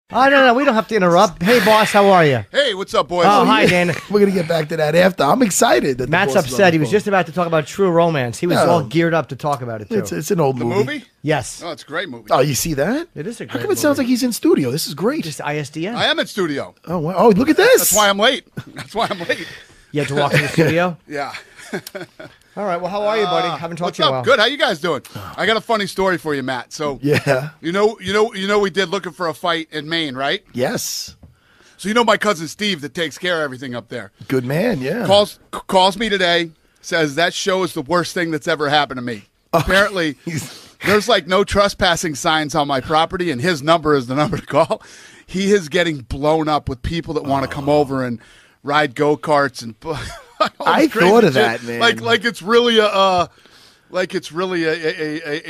Oh, no, we don't have to interrupt. Hey, boss, how are you? Hey, what's up, boys? Oh, hi, Dan. We're going to get back to that after. I'm excited. That Matt's upset. He was just about to talk about True Romance. He was all geared up to talk about it, too. It's an old movie. Yes. Oh, it's a great movie. Oh, you see that? It is a great How come movie. it sounds like he's in studio? This is great. Just ISDN. I am in studio. Oh, wow. Oh, look at this. That's why I'm late. That's why I'm late. You had to walk to the studio? Yeah. All right. Well, how are you, buddy? Haven't talked to you in a while. Good. How you guys doing? I got a funny story for you, Matt. So, Yeah. you know, we did Looking for a Fight in Maine, right? Yes. So you know my cousin Steve that takes care of everything up there. Good man, yeah. Calls me today, says that show is the worst thing that's ever happened to me. Apparently, there's like no trespassing signs on my property, and his number is the number to call. He is getting blown up with people that want to come over and ride go-karts and I thought of that, man. Like it's really a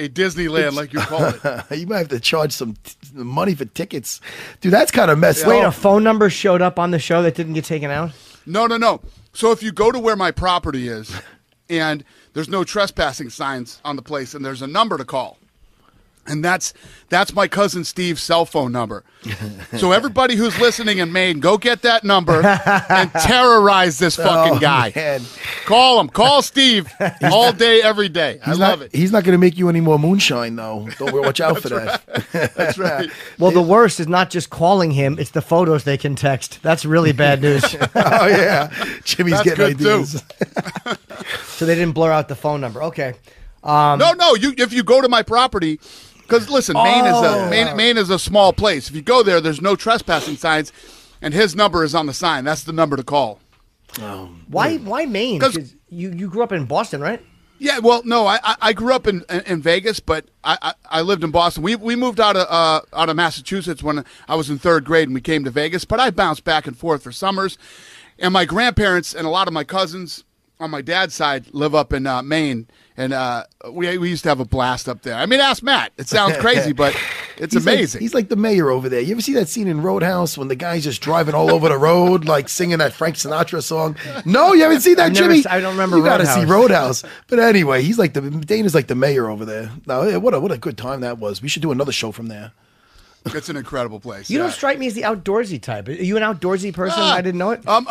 Disneyland, like you call it. You might have to charge some money for tickets. Dude, that's kind of messed Wait, a up. phone number showed up on the show that didn't get taken out? No. So if you go to where my property is, and there's no trespassing signs on the place, and there's a number to call. And that's my cousin Steve's cell phone number. So everybody who's listening in Maine, go get that number and terrorize this fucking guy. Man. Call him. Call Steve all day, every day. I love it. He's not going to make you any more moonshine, though. Don't watch out for that. That's right. Well, the worst is not just calling him, it's the photos they can text. That's really bad news. Oh, yeah. Jimmy's That's getting good, ideas. So they didn't blur out the phone number. Okay. No. If you go to my property, because listen, Maine is a small place. If you go there, there's no trespassing signs, and his number is on the sign. That's the number to call. Why Maine? 'Cause- Because you grew up in Boston, right? Yeah, well, no, I grew up in Vegas, but I lived in Boston. We moved out of Massachusetts when I was in third grade, and we came to Vegas. But I bounced back and forth for summers, and my grandparents and a lot of my cousins on my dad's side live up in Maine, and we used to have a blast up there. I mean, ask Matt. It sounds crazy, but it's amazing. He's like the mayor over there. You ever see that scene in Roadhouse when the guy's just driving all over the road, like singing that Frank Sinatra song? No, you haven't seen that, Jimmy? I don't remember You got to see Roadhouse. Roadhouse. But anyway, he's like Dana's like the mayor over there. No, what a good time that was. We should do another show from there. It's an incredible place. You don't strike me as the outdoorsy type. Are you an outdoorsy person? I didn't know it. I'm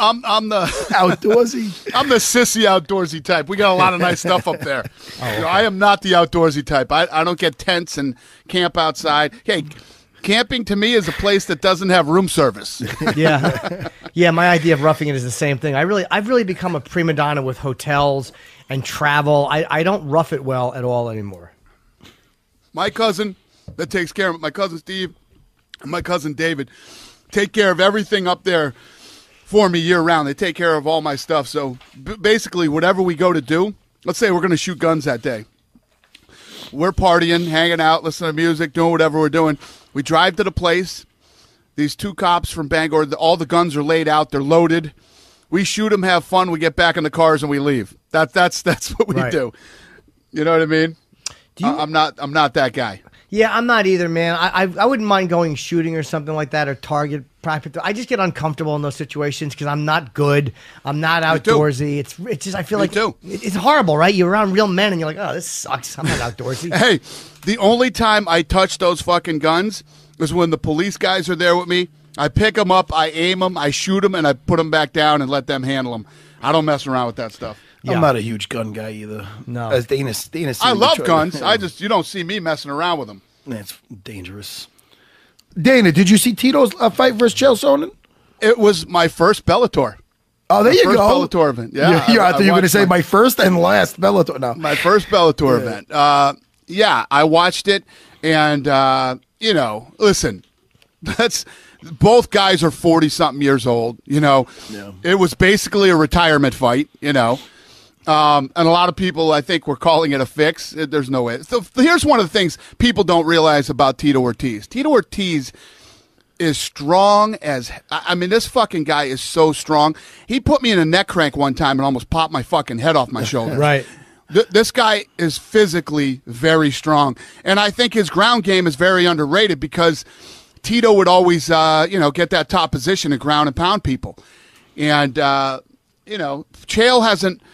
the Outdoorsy. I'm the sissy outdoorsy type. We got a lot of nice stuff up there. I am not the outdoorsy type. I don't get tents and camp outside. Hey, camping to me is a place that doesn't have room service. Yeah. My idea of roughing it is the same thing. I've really become a prima donna with hotels and travel. I don't rough it well at all anymore. My cousin that takes care of it, my cousin Steve and my cousin David, take care of everything up there for me year round. They take care of all my stuff. So basically, whatever we go to do, let's say we're going to shoot guns that day. We're partying, hanging out, listening to music, doing whatever we're doing. We drive to the place. These two cops from Bangor, all the guns are laid out. They're loaded. We shoot them, have fun. We get back in the cars and we leave. That's what we do. You know what I mean? I'm not that guy. Yeah, I'm not either, man. I wouldn't mind going shooting or something like that, or target practice. I just get uncomfortable in those situations because I'm not good. I'm not outdoorsy. It's just I feel it's horrible, right? You're around real men and you're like, oh, this sucks. I'm not outdoorsy. Hey, the only time I touch those fucking guns is when the police guys are there with me. I pick them up, I aim them, I shoot them, and I put them back down and let them handle them. I don't mess around with that stuff. Yeah. I'm not a huge gun guy either. No. As Dana I love guns. You don't see me messing around with them. It's dangerous. Dana, did you see Tito's fight versus Chael Sonnen? It was my first Bellator. Oh, there you first go. Bellator event. Yeah, I thought you were going to say my first and last Bellator. No, my first Bellator event. I watched it, and listen, both guys are 40-something years old. It was basically a retirement fight. And a lot of people, I think, were calling it a fix. There's no way. So here's one of the things people don't realize about Tito Ortiz. Tito Ortiz is strong as – I mean, this fucking guy is so strong. He put me in a neck crank one time and almost popped my fucking head off my shoulder. Right. This guy is physically very strong. And I think his ground game is very underrated because Tito would always, get that top position and ground and pound people. And, Chael hasn't –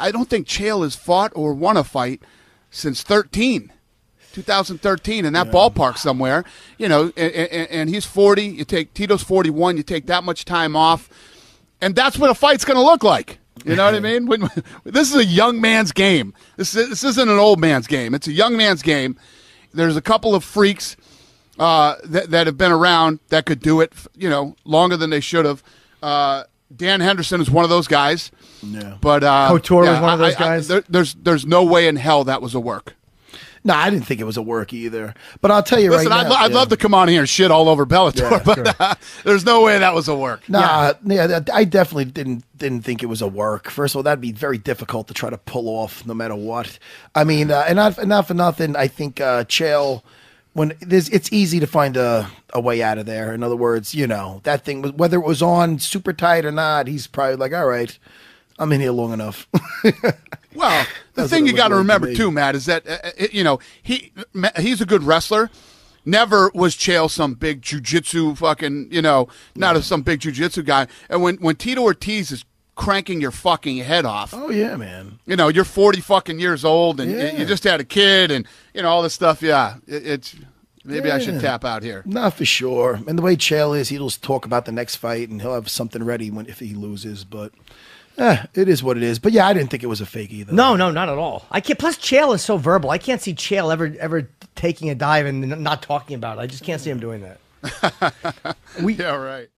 I don't think Chael has fought or won a fight since 13. 2013 in that ballpark somewhere. You know, and he's 40. You take Tito's 41. You take that much time off, and that's what a fight's going to look like. You know what I mean? This is a young man's game. This isn't an old man's game. It's a young man's game. There's a couple of freaks that have been around that could do it, you know, longer than they should have. Dan Henderson is one of those guys. Yeah. But Couture was one of those guys. There's no way in hell that was a work. No, I didn't think it was a work either. But I'll tell you right now. I'd love to come on here and shit all over Bellator, but there's no way that was a work. Nah, I definitely didn't think it was a work. First of all, that'd be very difficult to try to pull off no matter what. I mean, and not for nothing, I think Chael, it's easy to find a way out of there. In other words, you know, that thing, whether it was on super tight or not, he's probably like, all right, I'm in here long enough. Well, the thing you got to remember too, Matt, is that you know, he's a good wrestler. Never was Chael some big jiu-jitsu fucking, you know, not some big jiu-jitsu guy. And when Tito Ortiz is cranking your fucking head off. Oh yeah, man. You know, you're 40 fucking years old and you just had a kid and you know all this stuff. Yeah, it's maybe I should tap out here. Not for sure. And the way Chael is, he'll talk about the next fight and he'll have something ready if he loses, but it is what it is. But yeah, I didn't think it was a fake either. No, not at all. I can't. Plus, Chael is so verbal. I can't see Chael ever taking a dive and not talking about it. I just can't see him doing that. Yeah, right.